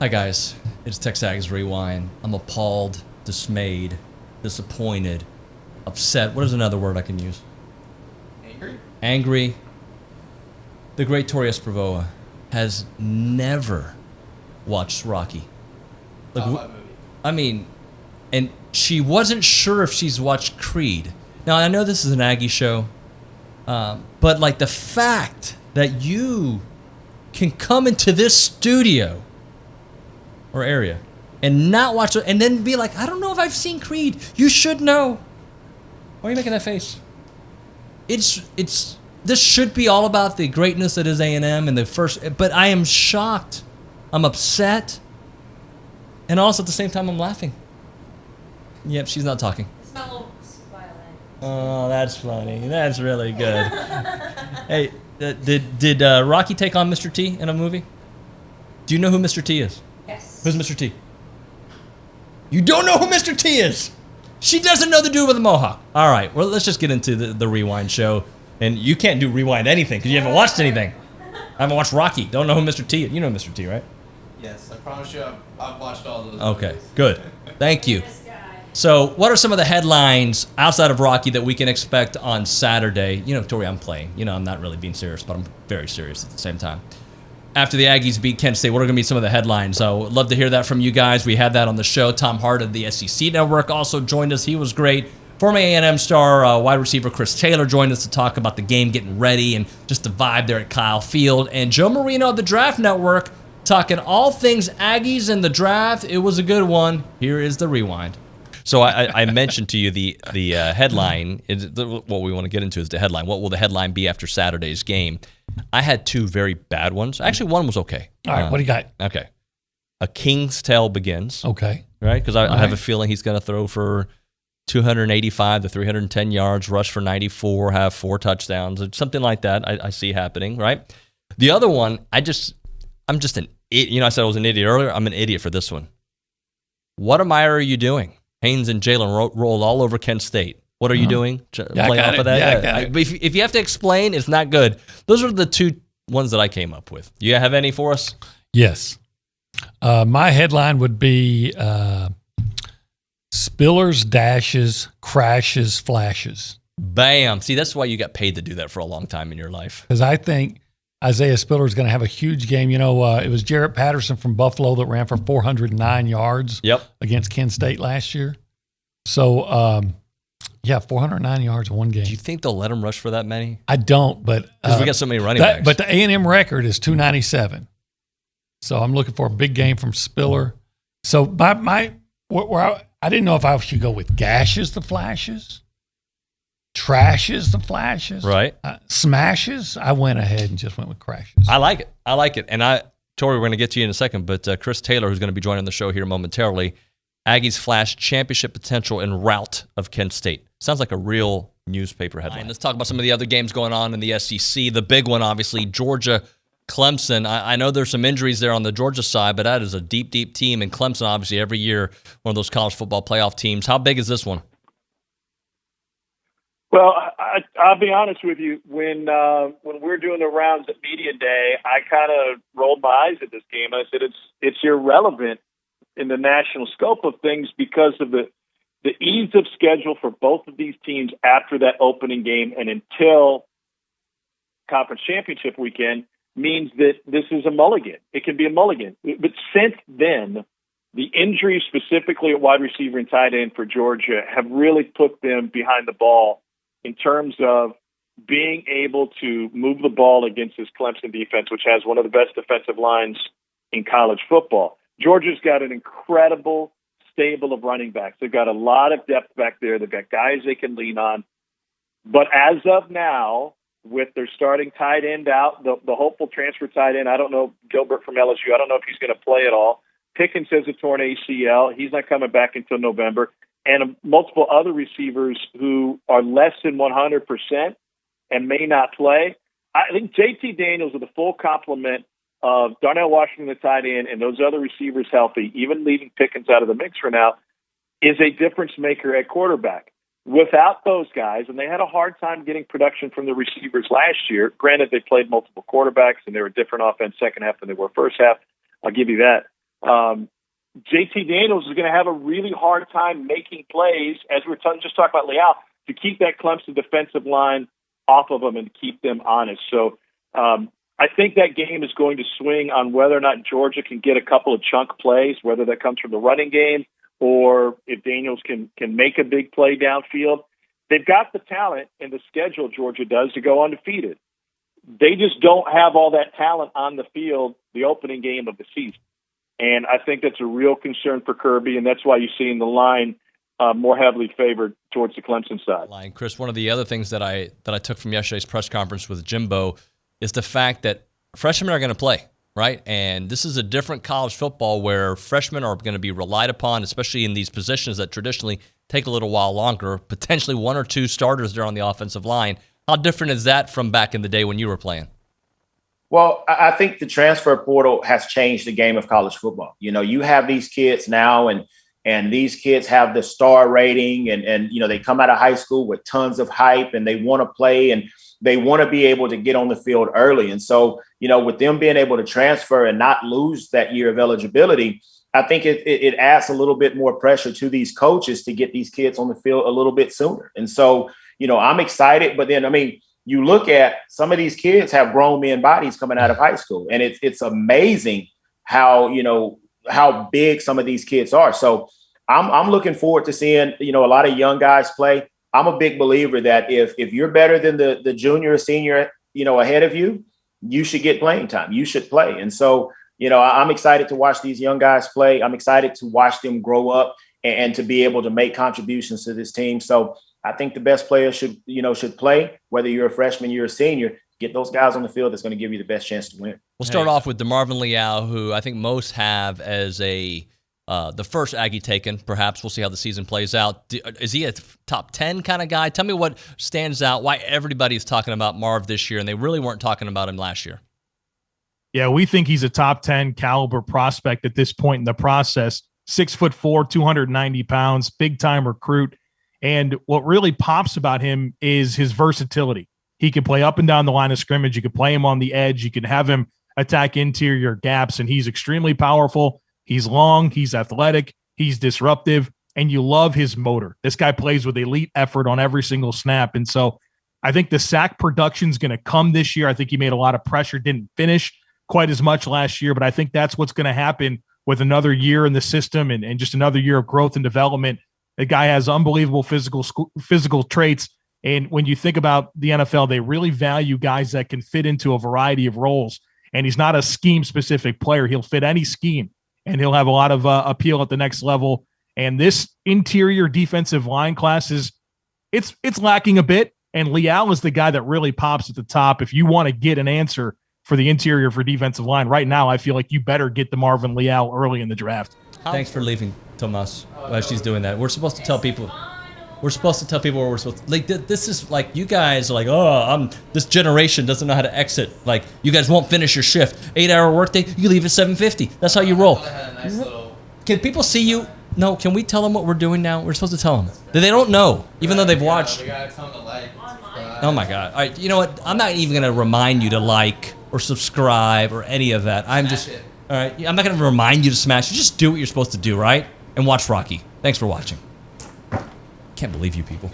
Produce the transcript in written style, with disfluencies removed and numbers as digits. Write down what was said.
Hi guys, it's TexAgs Rewind. I'm appalled, dismayed, disappointed, upset. What is another word I can use? Angry. The great Tori Esprovoa has never watched Rocky. I mean, and she wasn't sure if she's watched Creed. Now, I know this is an Aggie show, but like the fact that you can come into this studio or area and not watch it and then be like, I don't know if I've seen Creed. You should know. Why are you making that face? It's this should be all about the greatness that is A&M and the first, but I am shocked. I'm upset. And also at the same time I'm laughing. Yep, she's not talking. Smell violin. Oh, that's funny. That's really good. Hey, did Rocky take on Mr. T in a movie? Do you know who Mr. T is? Yes. Who's Mr. T? You don't know who Mr. T is? She doesn't know the dude with the mohawk. All right, well, let's just get into the Rewind show. And you can't do Rewind anything because you haven't watched anything. I haven't watched Rocky. Don't know who Mr. T is. You know Mr. T, right? Yes, I promise you I've watched all those Okay, movies. good. Thank you. This guy. So what are some of the headlines outside of Rocky that we can expect on Saturday? You know, Tori, I'm playing. You know, I'm not really being serious, but I'm very serious at the same time. After the Aggies beat Kent State, what are going to be some of the headlines? So I'd love to hear that from you guys. We had that on the show. Tom Hart of the SEC Network also joined us. He was great. Former A&M star wide receiver Chris Taylor joined us to talk about the game getting ready and just the vibe there at Kyle Field. And Joe Marino of the Draft Network talking all things Aggies and the draft. It was a good one. Here is the Rewind. So I mentioned to you the headline. What we want to get into is the headline. What will the headline be after Saturday's game? I had two very bad ones. Actually, one was okay. All right, what do you got? Okay. A King's Tale begins. Okay. Right? Because I have a feeling he's going to throw for 285 to 310 yards, rush for 94, have 4 touchdowns, something like that I see happening, right? The other one, I'm just an idiot. You know, I said I was an idiot earlier. I'm an idiot for this one. What are you doing? Haynes and Jalen rolled all over Kent State. What are you doing? Play off of that? Yeah, I got it. If you have to explain, it's not good. Those are the two ones that I came up with. Do you have any for us? Yes. My headline would be Spillers, dashes, crashes, flashes. Bam. See, that's why you got paid to do that for a long time in your life. Because I think Isaiah Spiller is going to have a huge game. You know, it was Jarrett Patterson from Buffalo that ran for 409 yards against Kent State last year. So, 409 yards in one game. Do you think they'll let him rush for that many? I don't, but because we got so many running backs. But the A&M record is 297. So I'm looking for a big game from Spiller. So where I didn't know if I should go with gashes the flashes, trashes the flashes, right? Smashes. I went ahead and just went with crashes. I like it. And Tori, we're going to get to you in a second, but Chris Taylor, who's going to be joining the show here momentarily, Aggies flash championship potential in rout of Kent State. Sounds like a real newspaper headline. Let's talk about some of the other games going on in the SEC. The big one, obviously, Georgia, Clemson. I know there's some injuries there on the Georgia side, but that is a deep, deep team. And Clemson, obviously, every year, one of those college football playoff teams. How big is this one? Well, I'll be honest with you. When we're doing the rounds at media day, I kind of rolled my eyes at this game. I said it's irrelevant in the national scope of things because of the ease of schedule for both of these teams after that opening game and until conference championship weekend means that this is a mulligan. It can be a mulligan. But since then, the injuries specifically at wide receiver and tight end for Georgia have really put them behind the ball in terms of being able to move the ball against this Clemson defense, which has one of the best defensive lines in college football. Georgia's got an incredible stable of running backs. They've got a lot of depth back there. They've got guys they can lean on. But as of now, with their starting tight end out, the hopeful transfer tight end, I don't know, Gilbert from LSU, I don't know if he's going to play at all. Pickens has a torn ACL. He's not coming back until November. And multiple other receivers who are less than 100% and may not play. I think JT Daniels with a full complement of Darnell Washington, the tight end, and those other receivers healthy, even leaving Pickens out of the mix for now, is a difference maker at quarterback. Without those guys, and they had a hard time getting production from the receivers last year. Granted, they played multiple quarterbacks, and they were different offense second half than they were first half. I'll give you that. JT Daniels is going to have a really hard time making plays, as we're just talking about Leal, to keep that Clemson defensive line off of them and to keep them honest. So I think that game is going to swing on whether or not Georgia can get a couple of chunk plays, whether that comes from the running game or if Daniels can make a big play downfield. They've got the talent and the schedule, Georgia does, to go undefeated. They just don't have all that talent on the field the opening game of the season. And I think that's a real concern for Kirby, and that's why you're seeing the line more heavily favored towards the Clemson side. Chris, one of the other things that I took from yesterday's press conference with Jimbo is the fact that freshmen are going to play, right? And this is a different college football where freshmen are going to be relied upon, especially in these positions that traditionally take a little while longer, potentially one or two starters there on the offensive line. How different is that from back in the day when you were playing? Well, I think the transfer portal has changed the game of college football. You know, you have these kids now and these kids have the star rating and you know, they come out of high school with tons of hype and they want to play and they want to be able to get on the field early. And so, you know, with them being able to transfer and not lose that year of eligibility, I think it adds a little bit more pressure to these coaches to get these kids on the field a little bit sooner. And so, you know, I'm excited, but then, I mean, you look at some of these kids have grown men bodies coming out of high school, and it's amazing how, you know, how big some of these kids are. So I'm looking forward to seeing, you know, a lot of young guys play. I'm a big believer that if you're better than the junior or senior, you know, ahead of you, you should get playing time. You should play. And so, you know, I'm excited to watch these young guys play. I'm excited to watch them grow up and to be able to make contributions to this team. So I think the best players should play, whether you're a freshman, you're a senior. Get those guys on the field that's going to give you the best chance to win. We'll start off with DeMarvin Leal, who I think most have as the first Aggie taken. Perhaps we'll see how the season plays out. Is he a top 10 kind of guy? Tell me what stands out, why everybody's talking about Marv this year, and they really weren't talking about him last year. Yeah, we think he's a top 10 caliber prospect at this point in the process. 6'4", 290 pounds, big-time recruit. And what really pops about him is his versatility. He can play up and down the line of scrimmage. You can play him on the edge. You can have him attack interior gaps, and he's extremely powerful. He's long. He's athletic. He's disruptive, and you love his motor. This guy plays with elite effort on every single snap. And so I think the sack production is going to come this year. I think he made a lot of pressure, didn't finish quite as much last year, but I think that's what's going to happen with another year in the system and just another year of growth and development. The guy has unbelievable physical traits. And when you think about the NFL, they really value guys that can fit into a variety of roles. And he's not a scheme-specific player. He'll fit any scheme, and he'll have a lot of appeal at the next level. And this interior defensive line class it's lacking a bit. And Leal is the guy that really pops at the top. If you want to get an answer for the interior for defensive line right now, I feel like you better get DeMarvin Leal early in the draft. Thanks for leaving, Tomas, while she's doing that. We're supposed to tell people. We're supposed to tell people where we're supposed to. Like, this is like, you guys are like, this generation doesn't know how to exit. Like, you guys won't finish your shift. 8-hour workday, you leave at 7:50. That's how you roll. Can people see you? No, can we tell them what we're doing now? We're supposed to tell them. They don't know, even though they've watched. We gotta tell them to like. Oh my God. All right, you know what? I'm not even going to remind you to like or subscribe or any of that. I'm just, all right, I'm not going to remind you to smash. You just do what you're supposed to do, right? And watch Rocky. Thanks for watching. Can't believe you people.